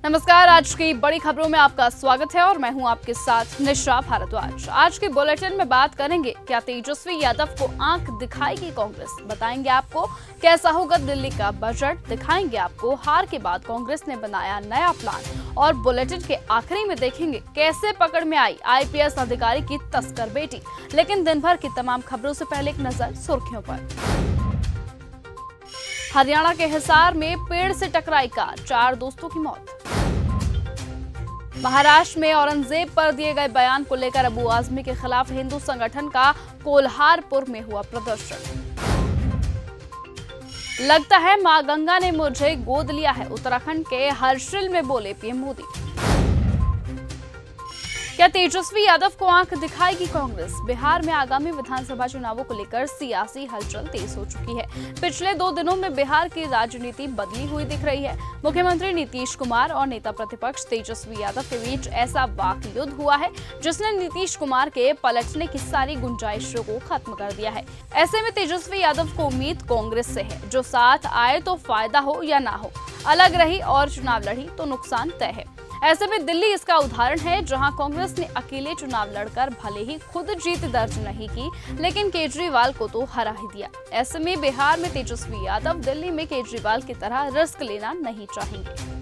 नमस्कार। आज की बड़ी खबरों में आपका स्वागत है और मैं हूं आपके साथ निशा भारद्वाज। आज के बुलेटिन में बात करेंगे, क्या तेजस्वी यादव को आंख दिखाएगी कांग्रेस? बताएंगे आपको कैसा होगा दिल्ली का बजट, दिखाएंगे आपको हार के बाद कांग्रेस ने बनाया नया प्लान और बुलेटिन के आखिरी में देखेंगे कैसे पकड़ में आई आईपीएस अधिकारी की तस्कर बेटी। लेकिन दिन भर की तमाम खबरों से पहले एक नजर सुर्खियों पर। हरियाणा के हिसार में पेड़ से टकराई कार, 4 दोस्तों की मौत। महाराष्ट्र में औरंगजेब पर दिए गए बयान को लेकर अबू आजमी के खिलाफ हिंदू संगठन का कोल्हारपुर में हुआ प्रदर्शन। लगता है मां गंगा ने मुझे गोद लिया है, उत्तराखंड के हर्षिल में बोले पीएम मोदी। क्या तेजस्वी यादव को आंख दिखाएगी कांग्रेस? बिहार में आगामी विधानसभा चुनावों को लेकर सियासी हलचल तेज हो चुकी है। पिछले 2 दिनों में बिहार की राजनीति बदली हुई दिख रही है। मुख्यमंत्री नीतीश कुमार और नेता प्रतिपक्ष तेजस्वी यादव के बीच ऐसा वाक युद्ध हुआ है जिसने नीतीश कुमार के पलटने की सारी गुंजाइशों को खत्म कर दिया है। ऐसे में तेजस्वी यादव को उम्मीद कांग्रेस से है, जो साथ आए तो फायदा हो या ना हो, अलग रही और चुनाव लड़ी तो नुकसान तय है। ऐसे में दिल्ली इसका उदाहरण है, जहां कांग्रेस ने अकेले चुनाव लड़कर भले ही खुद जीत दर्ज नहीं की, लेकिन केजरीवाल को तो हरा ही दिया। ऐसे में बिहार में तेजस्वी यादव दिल्ली में केजरीवाल की तरह रिस्क लेना नहीं चाहेंगे।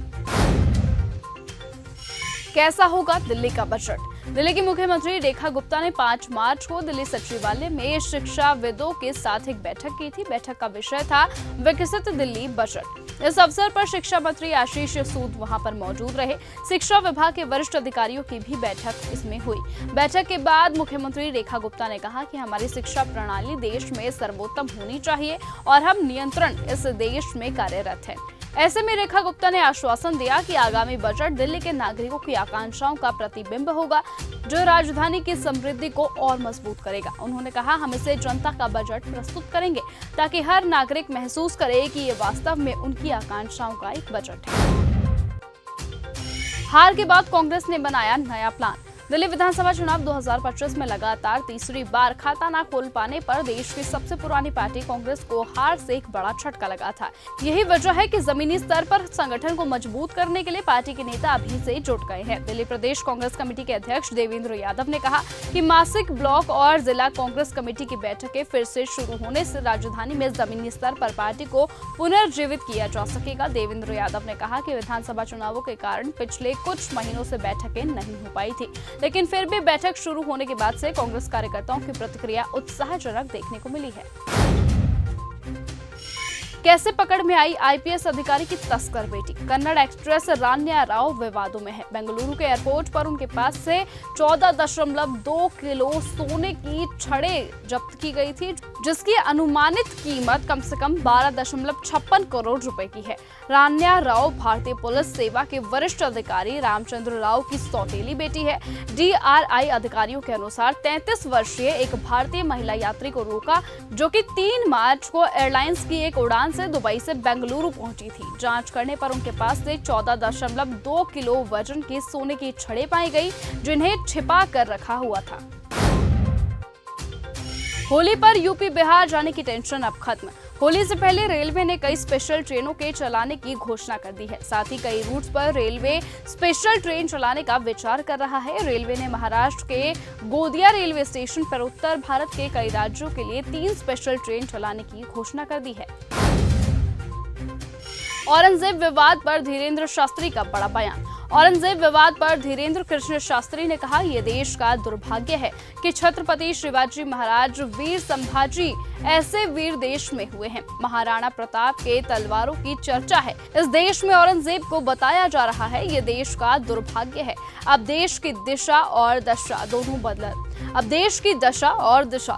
कैसा होगा दिल्ली का बजट? दिल्ली की मुख्यमंत्री रेखा गुप्ता ने 5 मार्च को दिल्ली सचिवालय में शिक्षाविदों के साथ एक बैठक की थी। बैठक का विषय था विकसित दिल्ली बजट। इस अवसर पर शिक्षा मंत्री आशीष सूद वहां पर मौजूद रहे। शिक्षा विभाग के वरिष्ठ अधिकारियों की भी बैठक इसमें हुई। बैठक के बाद मुख्यमंत्री रेखा गुप्ता ने कहा कि हमारी शिक्षा प्रणाली देश में सर्वोत्तम होनी चाहिए और हम नियंत्रण इस देश में कार्यरत हैं। ऐसे में रेखा गुप्ता ने आश्वासन दिया कि आगामी बजट दिल्ली के नागरिकों की आकांक्षाओं का प्रतिबिंब होगा, जो राजधानी की समृद्धि को और मजबूत करेगा। उन्होंने कहा, हम इसे जनता का बजट प्रस्तुत करेंगे ताकि हर नागरिक महसूस करे कि ये वास्तव में उनकी आकांक्षाओं का एक बजट है। हार के बाद कांग्रेस ने बनाया नया प्लान। दिल्ली विधानसभा चुनाव 2025 में लगातार तीसरी बार खाता न खोल पाने पर देश की सबसे पुरानी पार्टी कांग्रेस को हार से एक बड़ा झटका लगा था। यही वजह है कि जमीनी स्तर पर संगठन को मजबूत करने के लिए पार्टी के नेता अभी से जुट गए हैं। दिल्ली प्रदेश कांग्रेस कमेटी के अध्यक्ष देवेंद्र यादव ने कहा कि मासिक, ब्लॉक और जिला कांग्रेस कमेटी की बैठकें फिर से शुरू होने से राजधानी में जमीनी स्तर पर पार्टी को पुनर्जीवित किया जा सकेगा। देवेंद्र यादव ने कहा कि विधानसभा चुनावों के कारण पिछले कुछ महीनों से बैठकें नहीं हो पाई थी, लेकिन फिर भी बैठक शुरू होने के बाद से कांग्रेस कार्यकर्ताओं की प्रतिक्रिया उत्साहजनक देखने को मिली है। कैसे पकड़ में आई आईपीएस अधिकारी की तस्कर बेटी? कन्नड़ एक्ट्रेस रान्या राव विवादों में है। बेंगलुरु के एयरपोर्ट पर उनके पास से 14.2 किलो सोने की छड़ें जब्त की गई थी, जिसकी अनुमानित कीमत कम से कम 12.56 करोड़ रुपए की है। रान्या राव भारतीय पुलिस सेवा के वरिष्ठ अधिकारी रामचंद्र राव की सौतेली बेटी है। डीआरआई अधिकारियों के अनुसार 33 वर्षीय एक भारतीय महिला यात्री को रोका, जो कि 3 मार्च को एयरलाइंस की एक उड़ान से दुबई से बेंगलुरु पहुंची थी। जांच करने पर उनके पास से 14.2 किलो वजन की सोने की छड़ें पाई गई, जिन्हें छिपा कर रखा हुआ था। होली पर यूपी बिहार जाने की टेंशन अब खत्म। होली से पहले रेलवे ने कई स्पेशल ट्रेनों के चलाने की घोषणा कर दी है। साथ ही कई रूट्स पर रेलवे स्पेशल ट्रेन चलाने का विचार कर रहा है। रेलवे ने महाराष्ट्र के गोंदिया रेलवे स्टेशन पर उत्तर भारत के कई राज्यों के लिए 3 स्पेशल ट्रेन चलाने की घोषणा कर दी है। औरंगजेब विवाद पर धीरेन्द्र शास्त्री का बड़ा बयान। औरंगजेब विवाद पर धीरेन्द्र कृष्ण शास्त्री ने कहा, यह देश का दुर्भाग्य है कि छत्रपति शिवाजी महाराज, वीर संभाजी ऐसे वीर देश में हुए हैं। महाराणा प्रताप के तलवारों की चर्चा है। इस देश में औरंगजेब को बताया जा रहा है, यह देश का दुर्भाग्य है। अब देश की दिशा और दशा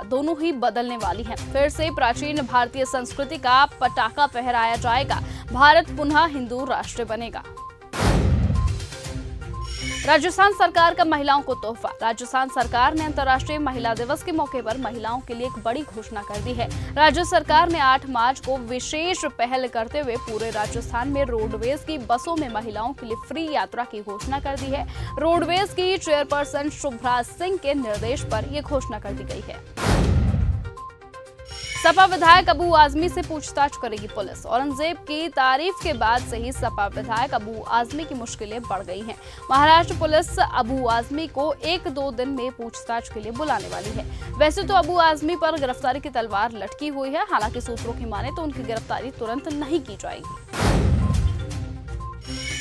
दोनों ही बदलने वाली हैं। फिर से प्राचीन भारतीय संस्कृति का पटाखा फहराया जाएगा। भारत पुनः हिंदू राष्ट्र बनेगा। राजस्थान सरकार का महिलाओं को तोहफा। राजस्थान सरकार ने अंतर्राष्ट्रीय महिला दिवस के मौके पर महिलाओं के लिए एक बड़ी घोषणा कर दी है। राज्य सरकार ने 8 मार्च को विशेष पहल करते हुए पूरे राजस्थान में रोडवेज की बसों में महिलाओं के लिए फ्री यात्रा की घोषणा कर दी है। रोडवेज की चेयरपर्सन शुभ्रा सिंह के निर्देश पर यह घोषणा कर दी गई है। सपा विधायक अबू आजमी से पूछताछ करेगी पुलिस। औरंगजेब की तारीफ के बाद से ही सपा विधायक अबू आजमी की मुश्किलें बढ़ गई हैं। महाराष्ट्र पुलिस अबू आजमी को 1-2 दिन में पूछताछ के लिए बुलाने वाली है। वैसे तो अबू आजमी पर गिरफ्तारी की तलवार लटकी हुई है, हालांकि सूत्रों की माने तो उनकी गिरफ्तारी तुरंत नहीं की जाएगी।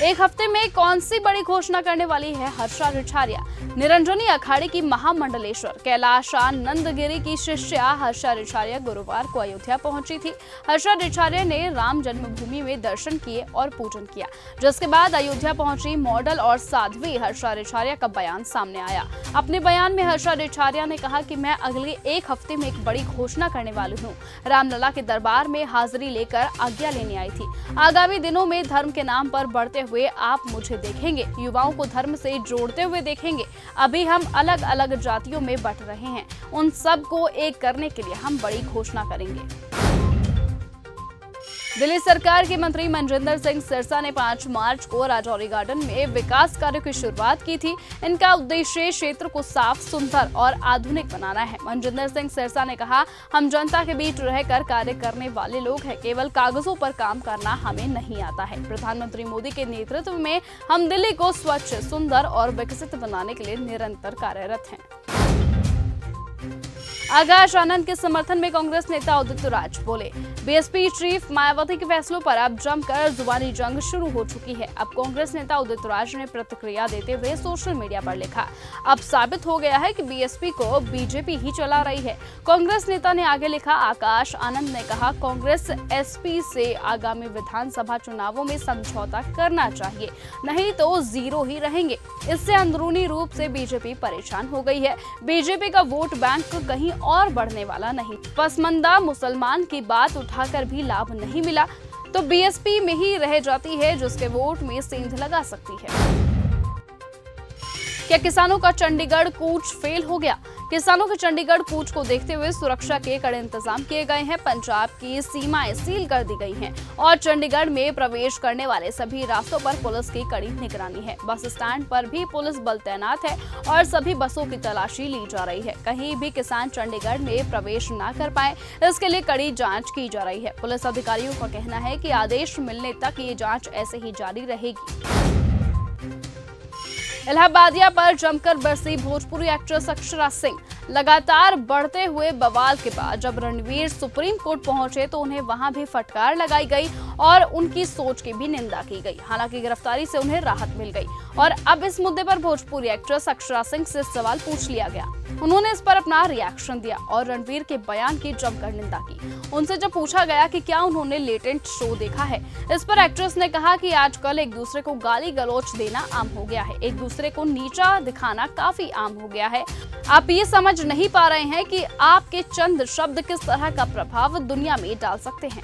एक हफ्ते में कौन सी बड़ी घोषणा करने वाली है हर्षा रिछारिया? निरंजनी अखाड़े की महामंडलेश्वर कैलाशानंदगिरी की शिष्या हर्षा रिछारिया गुरुवार को अयोध्या पहुंची थी। हर्षा रिछारिया ने राम जन्मभूमि में दर्शन किए और पूजन किया, जिसके बाद अयोध्या पहुंची मॉडल और साध्वी हर्षा रिछारिया का बयान सामने आया। अपने बयान में हर्षा रिछारिया ने कहा कि मैं अगले एक हफ्ते में एक बड़ी घोषणा करने वाली हूँ। रामलला के दरबार में हाजिरी लेकर आज्ञा लेने आई थी। आगामी दिनों में धर्म के नाम पर बढ़ते हुए आप मुझे देखेंगे, युवाओं को धर्म से जोड़ते हुए देखेंगे। अभी हम अलग अलग जातियों में बंट रहे हैं, उन सब को एक करने के लिए हम बड़ी घोषणा करेंगे। दिल्ली सरकार के मंत्री मनजिंदर सिंह सिरसा ने 5 मार्च को राजौरी गार्डन में विकास कार्यों की शुरुआत की थी। इनका उद्देश्य क्षेत्र को साफ, सुंदर और आधुनिक बनाना है। मनजिंदर सिंह सिरसा ने कहा, हम जनता के बीच रहकर कार्य करने वाले लोग हैं, केवल कागजों पर काम करना हमें नहीं आता है। प्रधानमंत्री मोदी के नेतृत्व में हम दिल्ली को स्वच्छ, सुंदर और विकसित बनाने के लिए निरंतर कार्यरत हैं। आकाश आनंद के समर्थन में कांग्रेस नेता उदित राज बोले, बीएसपी चीफ मायावती के फैसलों पर अब जमकर जुबानी जंग शुरू हो चुकी है। अब कांग्रेस नेता उदित राज ने प्रतिक्रिया देते हुए सोशल मीडिया पर लिखा, अब साबित हो गया है कि बीएसपी को बीजेपी ही चला रही है। कांग्रेस नेता ने आगे लिखा, आकाश आनंद ने कहा, कांग्रेस एसपी से आगामी विधानसभा चुनावों में समझौता करना चाहिए, नहीं तो जीरो ही रहेंगे। इससे अंदरूनी रूप से बीजेपी परेशान हो गई है। बीजेपी का वोट बैंक कहीं और बढ़ने वाला नहीं। पसमंदा मुसलमान की बात उठाकर भी लाभ नहीं मिला तो बीएसपी में ही रह जाती है, जिसके वोट में सेंध लगा सकती है। क्या किसानों का चंडीगढ़ कूच फेल हो गया? किसानों के चंडीगढ़ कूच को देखते हुए सुरक्षा के कड़े इंतजाम किए गए हैं। पंजाब की सीमाएं सील कर दी गई हैं और चंडीगढ़ में प्रवेश करने वाले सभी रास्तों पर पुलिस की कड़ी निगरानी है। बस स्टैंड पर भी पुलिस बल तैनात है और सभी बसों की तलाशी ली जा रही है। कहीं भी किसान चंडीगढ़ में प्रवेश न कर पाए, इसके लिए कड़ी जाँच की जा रही है। पुलिस अधिकारियों का कहना है कि आदेश मिलने तक ये जाँच ऐसे ही जारी रहेगी। इलाहाबादिया पर जमकर बरसी भोजपुरी एक्ट्रेस अक्षरा सिंह। लगातार बढ़ते हुए बवाल के बाद जब रणवीर सुप्रीम कोर्ट पहुंचे तो उन्हें वहां भी फटकार लगाई गई और उनकी सोच की भी निंदा की गई। हालांकि गिरफ्तारी से उन्हें राहत मिल गई और अब इस मुद्दे पर भोजपुरी एक्ट्रेस अक्षरा सिंह से सवाल पूछ लिया गया। उन्होंने इस पर अपना रिएक्शन दिया और रणवीर के बयान की जमकर निंदा की। उनसे जब पूछा गया कि क्या उन्होंने लेटेंट शो देखा है, इस पर एक्ट्रेस ने कहा कि आजकल एक दूसरे को गाली गलौच देना आम हो गया है, एक दूसरे को नीचा दिखाना काफी आम हो गया है। आप ये समझ नहीं पा रहे हैं कि आपके चंद शब्द किस तरह का प्रभाव दुनिया में डाल सकते हैं।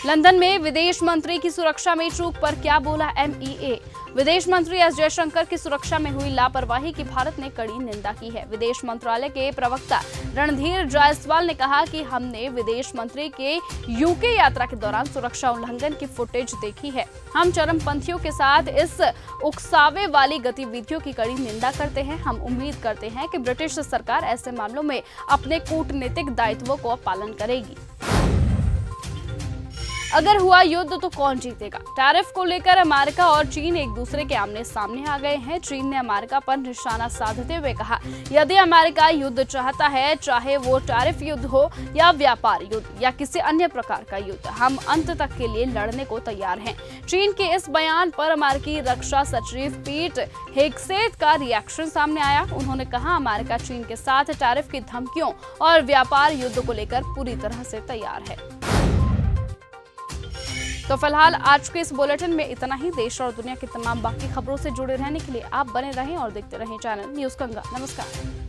लंदन में विदेश मंत्री की सुरक्षा में चूक पर क्या बोला MEA? विदेश मंत्री एस जयशंकर की सुरक्षा में हुई लापरवाही की भारत ने कड़ी निंदा की है। विदेश मंत्रालय के प्रवक्ता रणधीर जायसवाल ने कहा कि हमने विदेश मंत्री के यूके यात्रा के दौरान सुरक्षा उल्लंघन की फुटेज देखी है। हम चरमपंथियों के साथ इस उकसावे वाली गतिविधियों की कड़ी निंदा करते हैं। हम उम्मीद करते हैं कि ब्रिटिश सरकार ऐसे मामलों में अपने कूटनीतिक दायित्वों को पालन करेगी। अगर हुआ युद्ध तो कौन जीतेगा? टैरिफ को लेकर अमेरिका और चीन एक दूसरे के आमने सामने आ गए हैं। चीन ने अमेरिका पर निशाना साधते हुए कहा, यदि अमेरिका युद्ध चाहता है, चाहे वो टैरिफ युद्ध हो या व्यापार युद्ध या किसी अन्य प्रकार का युद्ध, हम अंत तक के लिए लड़ने को तैयार हैं। चीन के इस बयान पर अमेरिकी रक्षा सचिव पीट हेगसेथ का रिएक्शन सामने आया। उन्होंने कहा, अमेरिका चीन के साथ टैरिफ की धमकियों और व्यापार युद्ध को लेकर पूरी तरह से तैयार है। तो फिलहाल आज के इस बुलेटिन में इतना ही। देश और दुनिया की तमाम बाकी खबरों से जुड़े रहने के लिए आप बने रहें और देखते रहें चैनल न्यूज़ गंगा। नमस्कार।